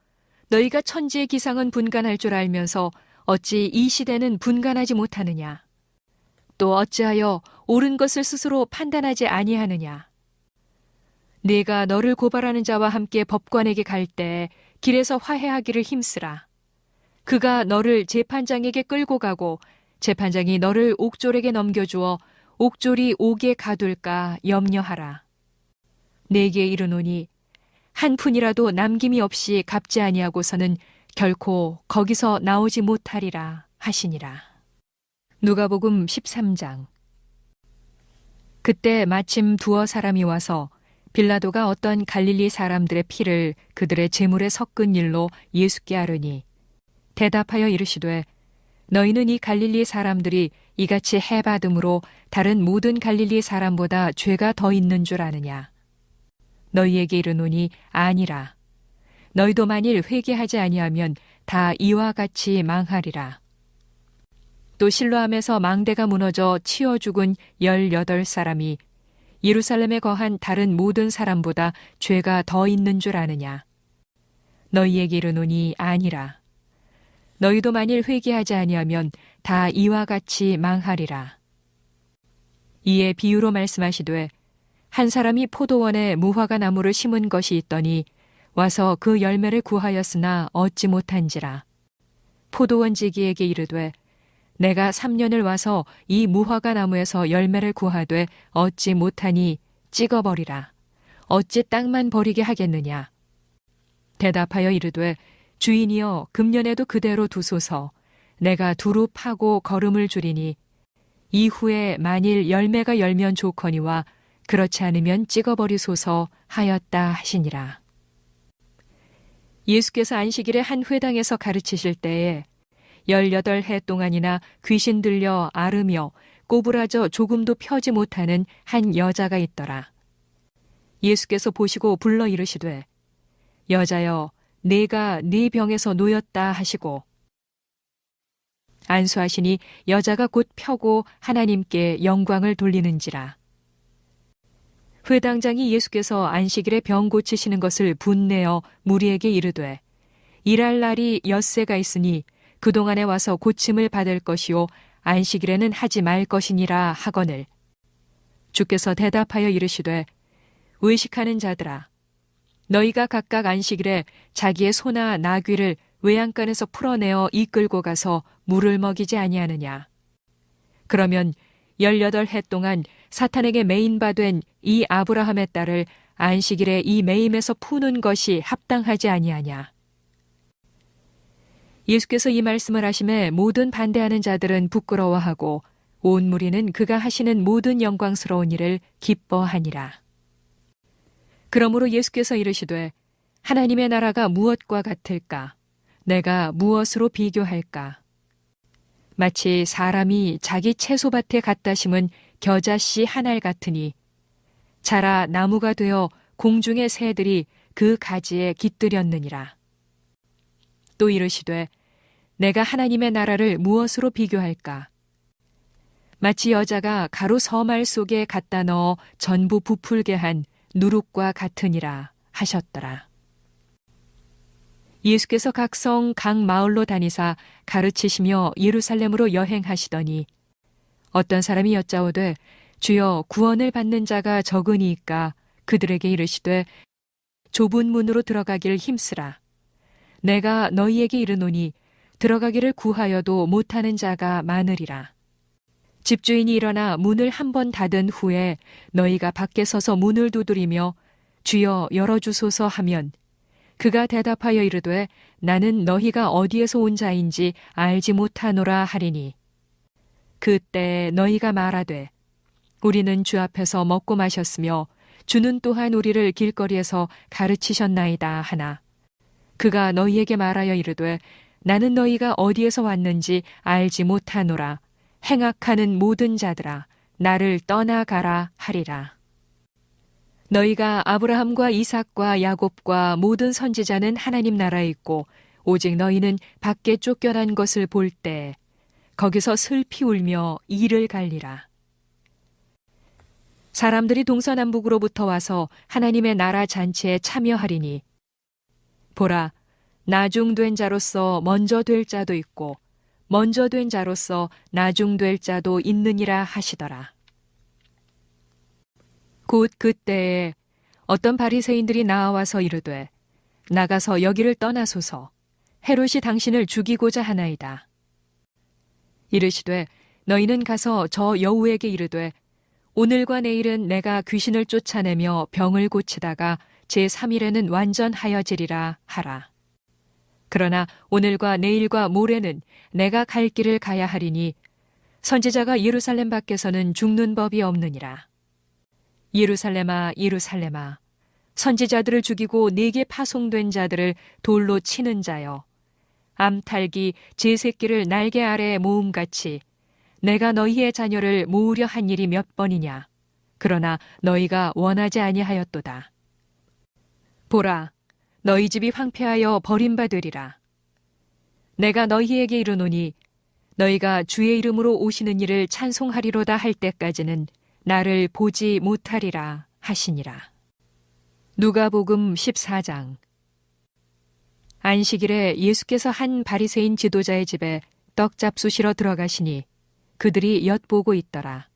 너희가 천지의 기상은 분간할 줄 알면서 어찌 이 시대는 분간하지 못하느냐? 또 어찌하여 옳은 것을 스스로 판단하지 아니하느냐? 네가 너를 고발하는 자와 함께 법관에게 갈 때 길에서 화해하기를 힘쓰라. 그가 너를 재판장에게 끌고 가고 재판장이 너를 옥졸에게 넘겨주어 옥졸이 옥에 가둘까 염려하라. 내게 이르노니 한 푼이라도 남김이 없이 갚지 아니하고서는 결코 거기서 나오지 못하리라 하시니라. 누가복음 13장. 그때 마침 두어 사람이 와서 빌라도가 어떤 갈릴리 사람들의 피를 그들의 제물에 섞은 일로 예수께 아르니 대답하여 이르시되 너희는 이 갈릴리 사람들이 이같이 해받음으로 다른 모든 갈릴리 사람보다 죄가 더 있는 줄 아느냐? 너희에게 이르노니 아니라. 너희도 만일 회개하지 아니하면 다 이와 같이 망하리라. 또 실로암에서 망대가 무너져 치어 죽은 18사람이 예루살렘에 거한 다른 모든 사람보다 죄가 더 있는 줄 아느냐? 너희에게 이르노니 아니라. 너희도 만일 회개하지 아니하면 다 이와 같이 망하리라. 이에 비유로 말씀하시되 한 사람이 포도원에 무화과 나무를 심은 것이 있더니 와서 그 열매를 구하였으나 얻지 못한지라. 포도원 지기에게 이르되 내가 3년을 와서 이 무화과 나무에서 열매를 구하되 얻지 못하니 찍어버리라. 어찌 땅만 버리게 하겠느냐? 대답하여 이르되 주인이여 금년에도 그대로 두소서. 내가 두루 파고 거름을 주리니 이후에 만일 열매가 열면 좋거니와 그렇지 않으면 찍어버리소서 하였다 하시니라. 예수께서 안식일에 한 회당에서 가르치실 때에 18해 동안이나 귀신 들려 앓으며 꼬부라져 조금도 펴지 못하는 한 여자가 있더라. 예수께서 보시고 불러 이르시되 여자여 네가 네 병에서 놓였다 하시고 안수하시니 여자가 곧 펴고 하나님께 영광을 돌리는지라. 회당장이 예수께서 안식일에 병 고치시는 것을 분내어 무리에게 이르되 일할 날이 엿새가 있으니 그동안에 와서 고침을 받을 것이요 안식일에는 하지 말 것이니라 하거늘 주께서 대답하여 이르시되 외식하는 자들아 너희가 각각 안식일에 자기의 소나 나귀를 외양간에서 풀어내어 이끌고 가서 물을 먹이지 아니하느냐. 그러면 18해 동안 사탄에게 매인바 된 이 아브라함의 딸을 안식일에 이 매임에서 푸는 것이 합당하지 아니하냐. 예수께서 이 말씀을 하심에 모든 반대하는 자들은 부끄러워하고 온 무리는 그가 하시는 모든 영광스러운 일을 기뻐하니라. 그러므로 예수께서 이르시되 하나님의 나라가 무엇과 같을까? 내가 무엇으로 비교할까? 마치 사람이 자기 채소밭에 갖다 심은 겨자씨 한 알 같으니 자라 나무가 되어 공중의 새들이 그 가지에 깃들였느니라. 또 이르시되 내가 하나님의 나라를 무엇으로 비교할까? 마치 여자가 가루 서말 속에 갖다 넣어 전부 부풀게 한 누룩과 같으니라 하셨더라. 예수께서 각 성 각 마을로 다니사 가르치시며 예루살렘으로 여행하시더니 어떤 사람이 여짜오되 주여 구원을 받는 자가 적으니이까 그들에게 이르시되 좁은 문으로 들어가길 힘쓰라. 내가 너희에게 이르노니 들어가기를 구하여도 못하는 자가 많으리라. 집주인이 일어나 문을 한 번 닫은 후에 너희가 밖에 서서 문을 두드리며 주여 열어주소서 하면 그가 대답하여 이르되 나는 너희가 어디에서 온 자인지 알지 못하노라 하리니 그때 너희가 말하되 우리는 주 앞에서 먹고 마셨으며 주는 또한 우리를 길거리에서 가르치셨나이다 하나 그가 너희에게 말하여 이르되 나는 너희가 어디에서 왔는지 알지 못하노라. 행악하는 모든 자들아 나를 떠나가라 하리라. 너희가 아브라함과 이삭과 야곱과 모든 선지자는 하나님 나라에 있고 오직 너희는 밖에 쫓겨난 것을 볼 때 거기서 슬피 울며 이를 갈리라. 사람들이 동서남북으로부터 와서 하나님의 나라 잔치에 참여하리니 보라 나중된 자로서 먼저 될 자도 있고 먼저 된 자로서 나중될 자도 있느니라 하시더라. 곧 그때에 어떤 바리새인들이 나와서 이르되 나가서 여기를 떠나소서 헤롯이 당신을 죽이고자 하나이다. 이르시되 너희는 가서 저 여우에게 이르되 오늘과 내일은 내가 귀신을 쫓아내며 병을 고치다가 제3일에는 완전하여지리라 하라. 그러나 오늘과 내일과 모레는 내가 갈 길을 가야 하리니 선지자가 예루살렘 밖에서는 죽는 법이 없느니라. 예루살렘아 예루살렘아 선지자들을 죽이고 네게 파송된 자들을 돌로 치는 자여 암탉이 제 새끼를 날개 아래에 모음같이 내가 너희의 자녀를 모으려 한 일이 몇 번이냐. 그러나 너희가 원하지 아니하였도다. 보라 너희 집이 황폐하여 버림받으리라. 내가 너희에게 이르노니 너희가 주의 이름으로 오시는 이를 찬송하리로다 할 때까지는 나를 보지 못하리라 하시니라. 누가복음 14장. 안식일에 예수께서 한 바리새인 지도자의 집에 떡 잡수시러 들어가시니 그들이 엿보고 있더라.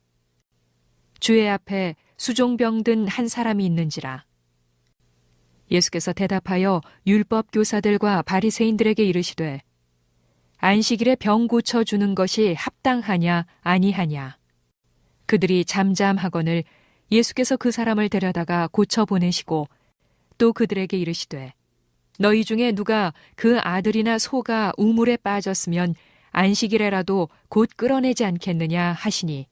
주의 앞에 수종병 든 한 사람이 있는지라. 예수께서 대답하여 율법 교사들과 바리새인들에게 이르시되 안식일에 병 고쳐 주는 것이 합당하냐 아니하냐. 그들이 잠잠하거늘 예수께서 그 사람을 데려다가 고쳐 보내시고 또 그들에게 이르시되 너희 중에 누가 그 아들이나 소가 우물에 빠졌으면 안식일에라도 곧 끌어내지 않겠느냐 하시니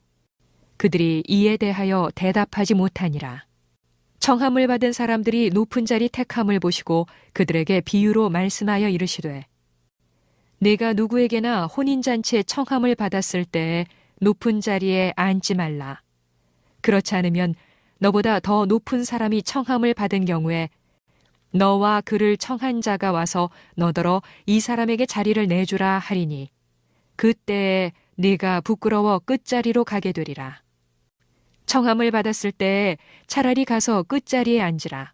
그들이 이에 대하여 대답하지 못하니라. 청함을 받은 사람들이 높은 자리 택함을 보시고 그들에게 비유로 말씀하여 이르시되 네가 누구에게나 혼인잔치에 청함을 받았을 때에 높은 자리에 앉지 말라. 그렇지 않으면 너보다 더 높은 사람이 청함을 받은 경우에 너와 그를 청한 자가 와서 너더러 이 사람에게 자리를 내주라 하리니 그때에 네가 부끄러워 끝자리로 가게 되리라. 청함을 받았을 때에 차라리 가서 끝자리에 앉으라.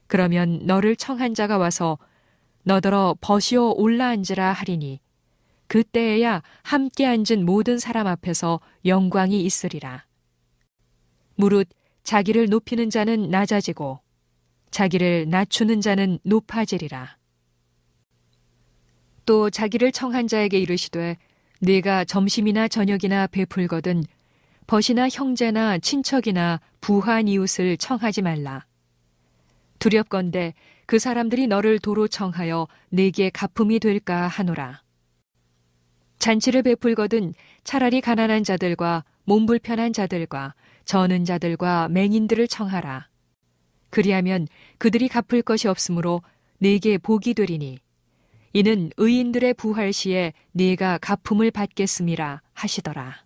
그러면 너를 청한 자가 와서 너더러 버시어 올라앉으라 하리니 그때에야 함께 앉은 모든 사람 앞에서 영광이 있으리라. 무릇 자기를 높이는 자는 낮아지고 자기를 낮추는 자는 높아지리라. 또 자기를 청한 자에게 이르시되 네가 점심이나 저녁이나 베풀거든 벗이나 형제나 친척이나 부한 이웃을 청하지 말라. 두렵건대 그 사람들이 너를 도로 청하여 네게 가품이 될까 하노라. 잔치를 베풀거든 차라리 가난한 자들과 몸 불편한 자들과 저는 자들과 맹인들을 청하라. 그리하면 그들이 갚을 것이 없으므로 네게 복이 되리니 이는 의인들의 부활 시에 네가 가품을 받겠음이라 하시더라.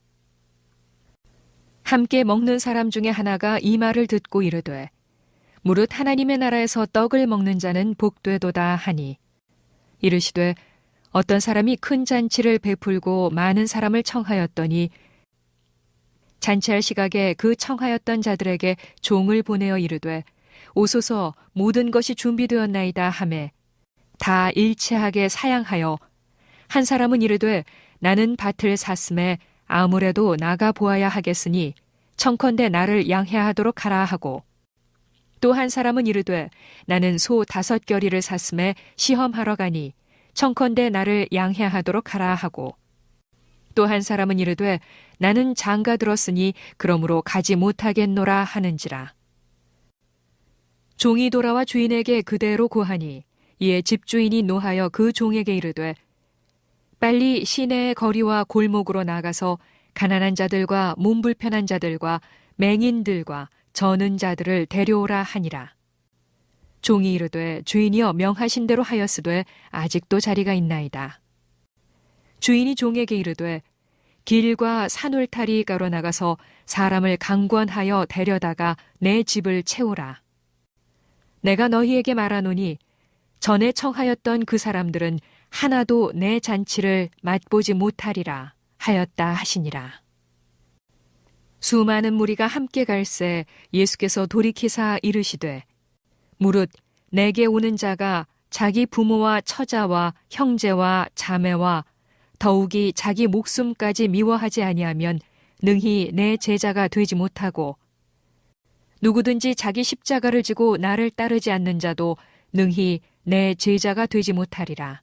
함께 먹는 사람 중에 하나가 이 말을 듣고 이르되 무릇 하나님의 나라에서 떡을 먹는 자는 복되도다 하니 이르시되 어떤 사람이 큰 잔치를 베풀고 많은 사람을 청하였더니 잔치할 시각에 그 청하였던 자들에게 종을 보내어 이르되 오소서 모든 것이 준비되었나이다 하매 다 일치하게 사양하여 한 사람은 이르되 나는 밭을 샀음에 아무래도 나가 보아야 하겠으니 청컨대 나를 양해하도록 하라 하고 또 한 사람은 이르되 나는 소 5겨리를 샀음에 시험하러 가니 청컨대 나를 양해하도록 하라 하고 또 한 사람은 이르되 나는 장가 들었으니 그러므로 가지 못하겠노라 하는지라. 종이 돌아와 주인에게 그대로 고하니 이에 집주인이 노하여 그 종에게 이르되 빨리 시내의 거리와 골목으로 나가서 가난한 자들과 몸 불편한 자들과 맹인들과 저는 자들을 데려오라 하니라. 종이 이르되 주인이여 명하신 대로 하였으되 아직도 자리가 있나이다. 주인이 종에게 이르되 길과 산울타리 가로 나가서 사람을 강권하여 데려다가 내 집을 채우라. 내가 너희에게 말하노니 전에 청하였던 그 사람들은 하나도 내 잔치를 맛보지 못하리라 하였다 하시니라. 수많은 무리가 함께 갈새 예수께서 돌이키사 이르시되 무릇 내게 오는 자가 자기 부모와 처자와 형제와 자매와 더욱이 자기 목숨까지 미워하지 아니하면 능히 내 제자가 되지 못하고 누구든지 자기 십자가를 지고 나를 따르지 않는 자도 능히 내 제자가 되지 못하리라.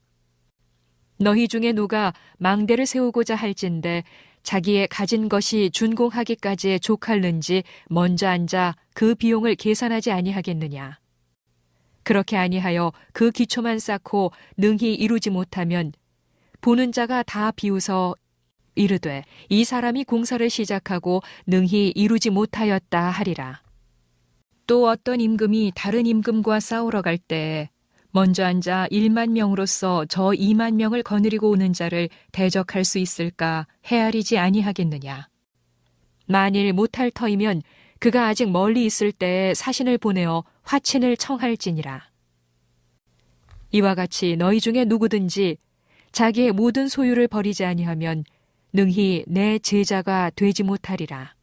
너희 중에 누가 망대를 세우고자 할진대 자기의 가진 것이 준공하기까지에 족할는지 먼저 앉아 그 비용을 계산하지 아니하겠느냐. 그렇게 아니하여 그 기초만 쌓고 능히 이루지 못하면 보는 자가 다 비웃어 이르되 이 사람이 공사를 시작하고 능히 이루지 못하였다 하리라. 또 어떤 임금이 다른 임금과 싸우러 갈 때에 먼저 앉아 1만 명으로서 저 2만 명을 거느리고 오는 자를 대적할 수 있을까 헤아리지 아니하겠느냐. 만일 못할 터이면 그가 아직 멀리 있을 때에 사신을 보내어 화친을 청할지니라. 이와 같이 너희 중에 누구든지 자기의 모든 소유를 버리지 아니하면 능히 내 제자가 되지 못하리라.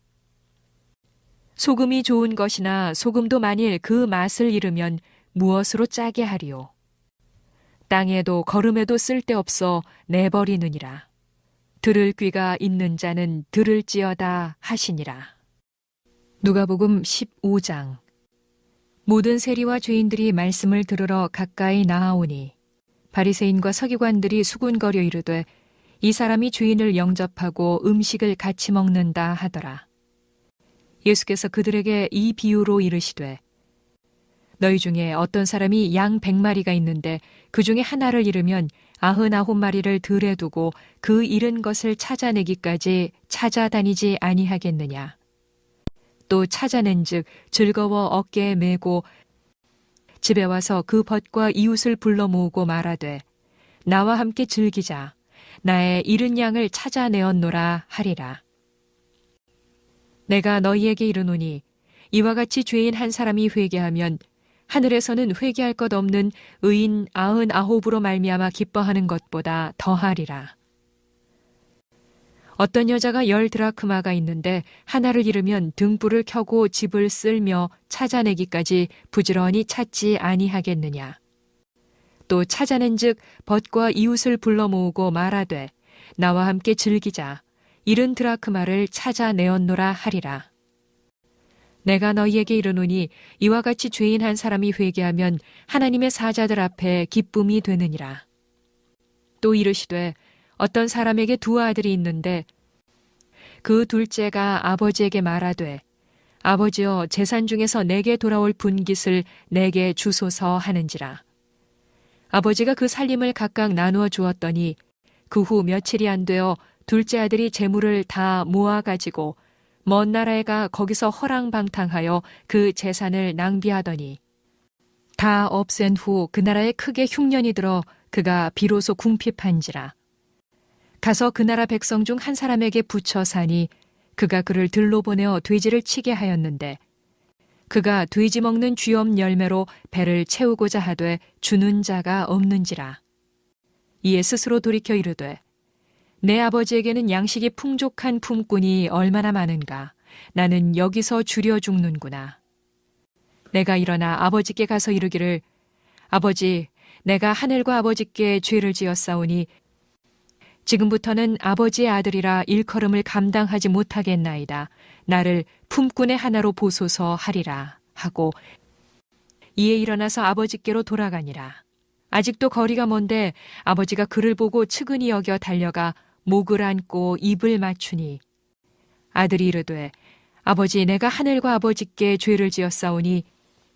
소금이 좋은 것이나 소금도 만일 그 맛을 잃으면 무엇으로 짜게 하리요. 땅에도 거름에도 쓸데없어 내버리느니라. 들을 귀가 있는 자는 들을지어다 하시니라. 누가복음 15장. 모든 세리와 죄인들이 말씀을 들으러 가까이 나아오니 바리새인과 서기관들이 수군거려 이르되 이 사람이 죄인을 영접하고 음식을 같이 먹는다 하더라. 예수께서 그들에게 이 비유로 이르시되 너희 중에 어떤 사람이 양 100마리가 있는데 그 중에 하나를 잃으면 99마리를 들에 두고 그 잃은 것을 찾아내기까지 찾아다니지 아니하겠느냐. 또 찾아낸즉 즐거워 어깨에 메고 집에 와서 그 벗과 이웃을 불러 모으고 말하되 나와 함께 즐기자. 나의 잃은 양을 찾아내었노라 하리라. 내가 너희에게 이르노니 이와 같이 죄인 한 사람이 회개하면 하늘에서는 회개할 것 없는 의인 99으로 말미암아 기뻐하는 것보다 더하리라. 어떤 여자가 10드라크마가 있는데 하나를 잃으면 등불을 켜고 집을 쓸며 찾아내기까지 부지런히 찾지 아니하겠느냐. 또 찾아낸즉 벗과 이웃을 불러 모으고 말하되 나와 함께 즐기자. 잃은 드라크마를 찾아내었노라 하리라. 내가 너희에게 이르노니 이와 같이 죄인 한 사람이 회개하면 하나님의 사자들 앞에 기쁨이 되느니라. 또 이르시되 어떤 사람에게 2 아들이 있는데 그 둘째가 아버지에게 말하되 아버지여 재산 중에서 내게 돌아올 분깃을 내게 주소서 하는지라. 아버지가 그 살림을 각각 나누어 주었더니 그 후 며칠이 안 되어 둘째 아들이 재물을 다 모아가지고 먼 나라에 가 거기서 허랑방탕하여 그 재산을 낭비하더니 다 없앤 후 그 나라에 크게 흉년이 들어 그가 비로소 궁핍한지라. 가서 그 나라 백성 중 한 사람에게 붙여 사니 그가 그를 들로 보내어 돼지를 치게 하였는데 그가 돼지 먹는 쥐엄 열매로 배를 채우고자 하되 주는 자가 없는지라. 이에 스스로 돌이켜 이르되 내 아버지에게는 양식이 풍족한 품꾼이 얼마나 많은가. 나는 여기서 주려 죽는구나. 내가 일어나 아버지께 가서 이르기를 아버지 내가 하늘과 아버지께 죄를 지었사오니 지금부터는 아버지의 아들이라 일컬음을 감당하지 못하겠나이다. 나를 품꾼의 하나로 보소서 하리라 하고 이에 일어나서 아버지께로 돌아가니라. 아직도 거리가 먼데 아버지가 그를 보고 측은히 여겨 달려가 목을 안고 입을 맞추니 아들이 이르되 아버지 내가 하늘과 아버지께 죄를 지었사오니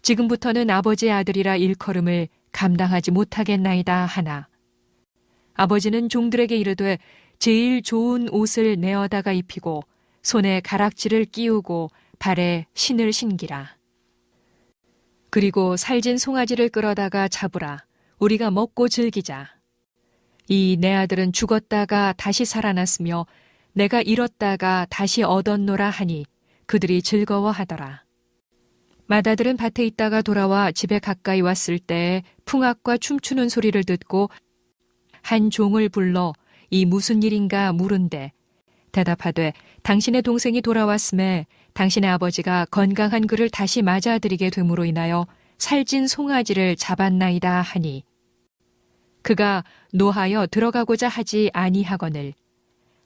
지금부터는 아버지의 아들이라 일컬음을 감당하지 못하겠나이다 하나. 아버지는 종들에게 이르되 제일 좋은 옷을 내어다가 입히고 손에 가락지를 끼우고 발에 신을 신기라. 그리고 살진 송아지를 끌어다가 잡으라. 우리가 먹고 즐기자. 이 내 아들은 죽었다가 다시 살아났으며 내가 잃었다가 다시 얻었노라 하니 그들이 즐거워하더라. 맏아들은 밭에 있다가 돌아와 집에 가까이 왔을 때에 풍악과 춤추는 소리를 듣고 한 종을 불러 이 무슨 일인가 물은데 대답하되 당신의 동생이 돌아왔음에 당신의 아버지가 건강한 그를 다시 맞아들이게 됨으로 인하여 살찐 송아지를 잡았나이다 하니 그가 노하여 들어가고자 하지 아니하거늘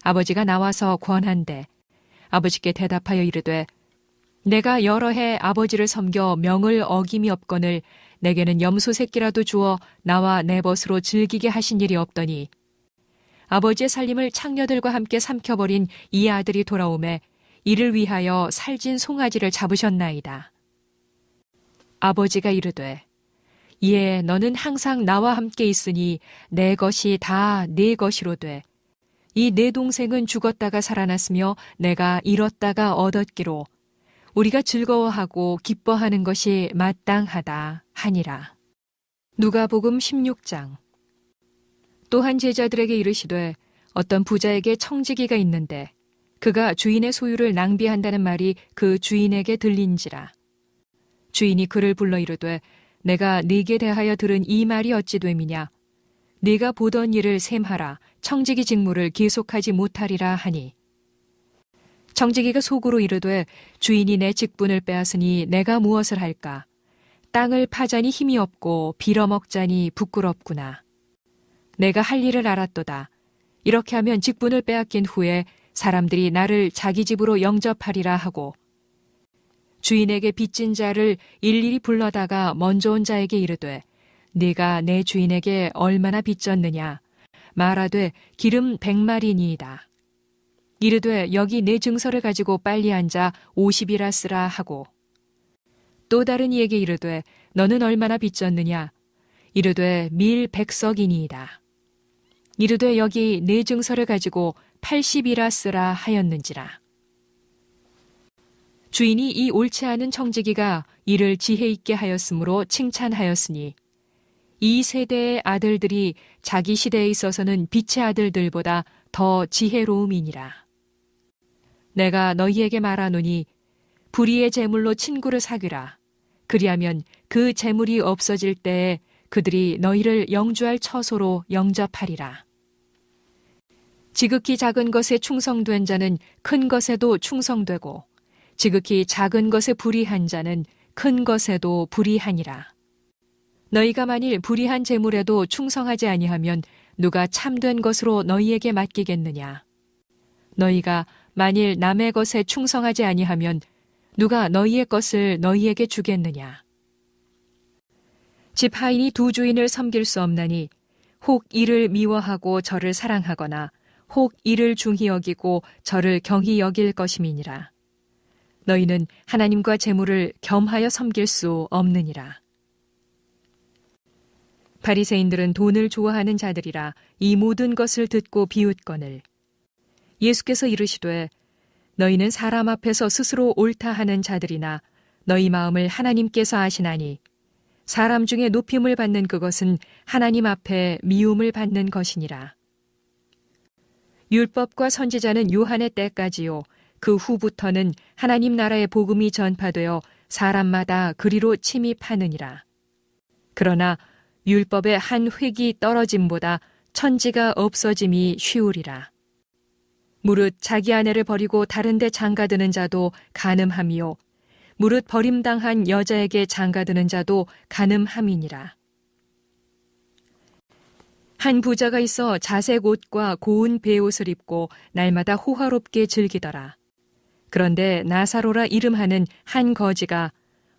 아버지가 나와서 권한대 아버지께 대답하여 이르되 내가 여러 해 아버지를 섬겨 명을 어김이 없거늘 내게는 염소 새끼라도 주어 나와 내 벗으로 즐기게 하신 일이 없더니 아버지의 살림을 창녀들과 함께 삼켜버린 이 아들이 돌아오매 이를 위하여 살진 송아지를 잡으셨나이다. 아버지가 이르되 이에 너는 항상 나와 함께 있으니 내 것이 다 네 것이로 돼. 이 내 동생은 죽었다가 살아났으며 내가 잃었다가 얻었기로 우리가 즐거워하고 기뻐하는 것이 마땅하다 하니라. 누가복음 16장. 또한 제자들에게 이르시되 어떤 부자에게 청지기가 있는데 그가 주인의 소유를 낭비한다는 말이 그 주인에게 들린지라. 주인이 그를 불러 이르되 내가 네게 대하여 들은 이 말이 어찌 됨이냐. 네가 보던 일을 셈하라. 청지기 직무를 계속하지 못하리라 하니 청지기가 속으로 이르되 주인이 내 직분을 빼앗으니 내가 무엇을 할까. 땅을 파자니 힘이 없고 빌어먹자니 부끄럽구나. 내가 할 일을 알았도다. 이렇게 하면 직분을 빼앗긴 후에 사람들이 나를 자기 집으로 영접하리라 하고 주인에게 빚진 자를 일일이 불러다가 먼저 온 자에게 이르되 네가 내 주인에게 얼마나 빚졌느냐. 말하되 기름 100마리니이다. 이르되 여기 내 증서를 가지고 빨리 앉아 50이라 쓰라 하고 또 다른 이에게 이르되 너는 얼마나 빚졌느냐. 이르되 밀 100석이니이다. 이르되 여기 내 증서를 가지고 80이라 쓰라 하였는지라. 주인이 이 옳지 않은 청지기가 이를 지혜 있게 하였으므로 칭찬하였으니 이 세대의 아들들이 자기 시대에 있어서는 빛의 아들들보다 더 지혜로움이니라. 내가 너희에게 말하노니 불의의 재물로 친구를 사귀라. 그리하면 그 재물이 없어질 때에 그들이 너희를 영주할 처소로 영접하리라. 지극히 작은 것에 충성된 자는 큰 것에도 충성되고 지극히 작은 것에 불의한 자는 큰 것에도 불의하니라. 너희가 만일 불의한 재물에도 충성하지 아니하면 누가 참된 것으로 너희에게 맡기겠느냐. 너희가 만일 남의 것에 충성하지 아니하면 누가 너희의 것을 너희에게 주겠느냐. 집 하인이 두 주인을 섬길 수 없나니 혹 이를 미워하고 저를 사랑하거나 혹 이를 중히 여기고 저를 경히 여길 것임이니라. 너희는 하나님과 재물을 겸하여 섬길 수 없느니라. 바리새인들은 돈을 좋아하는 자들이라 이 모든 것을 듣고 비웃거늘 예수께서 이르시되 너희는 사람 앞에서 스스로 옳다 하는 자들이나 너희 마음을 하나님께서 아시나니 사람 중에 높임을 받는 그것은 하나님 앞에 미움을 받는 것이니라. 율법과 선지자는 요한의 때까지요 그 후부터는 하나님 나라의 복음이 전파되어 사람마다 그리로 침입하느니라. 그러나 율법의 한 획이 떨어짐보다 천지가 없어짐이 쉬우리라. 무릇 자기 아내를 버리고 다른 데 장가드는 자도 간음함이요 무릇 버림당한 여자에게 장가드는 자도 간음함이니라. 한 부자가 있어 자색 옷과 고운 베옷을 입고 날마다 호화롭게 즐기더라. 그런데 나사로라 이름하는 한 거지가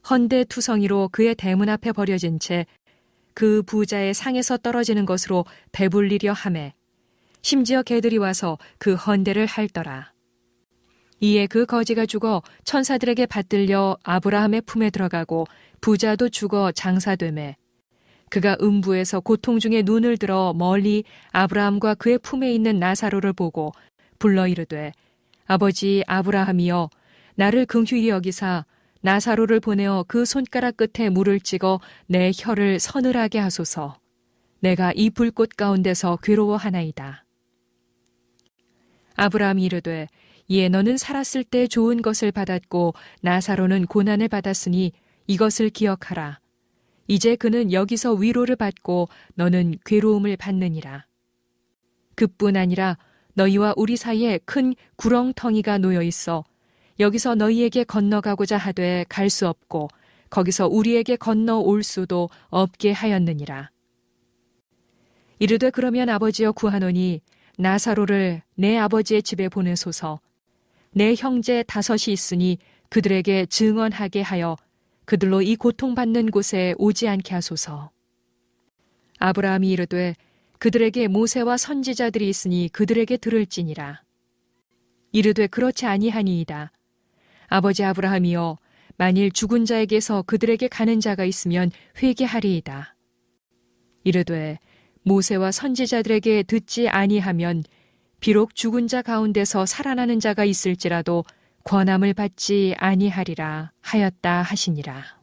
헌데 투성이로 그의 대문 앞에 버려진 채 그 부자의 상에서 떨어지는 것으로 배불리려 하매 심지어 개들이 와서 그 헌데를 핥더라. 이에 그 거지가 죽어 천사들에게 받들려 아브라함의 품에 들어가고 부자도 죽어 장사되매 그가 음부에서 고통 중에 눈을 들어 멀리 아브라함과 그의 품에 있는 나사로를 보고 불러 이르되 아버지 아브라함이여 나를 긍휼히 여기사 나사로를 보내어 그 손가락 끝에 물을 찍어 내 혀를 서늘하게 하소서. 내가 이 불꽃 가운데서 괴로워하나이다. 아브라함이 이르되 이에 너는 살았을 때 좋은 것을 받았고 나사로는 고난을 받았으니 이것을 기억하라. 이제 그는 여기서 위로를 받고 너는 괴로움을 받느니라. 그뿐 아니라 너희와 우리 사이에 큰 구렁텅이가 놓여 있어 여기서 너희에게 건너가고자 하되 갈 수 없고 거기서 우리에게 건너올 수도 없게 하였느니라. 이르되 그러면 아버지여 구하노니 나사로를 내 아버지의 집에 보내소서. 내 형제 5이 있으니 그들에게 증언하게 하여 그들로 이 고통받는 곳에 오지 않게 하소서. 아브라함이 이르되 그들에게 모세와 선지자들이 있으니 그들에게 들을지니라. 이르되 그렇지 아니하니이다. 아버지 아브라함이여 만일 죽은 자에게서 그들에게 가는 자가 있으면 회개하리이다. 이르되 모세와 선지자들에게 듣지 아니하면 비록 죽은 자 가운데서 살아나는 자가 있을지라도 권함을 받지 아니하리라 하였다 하시니라.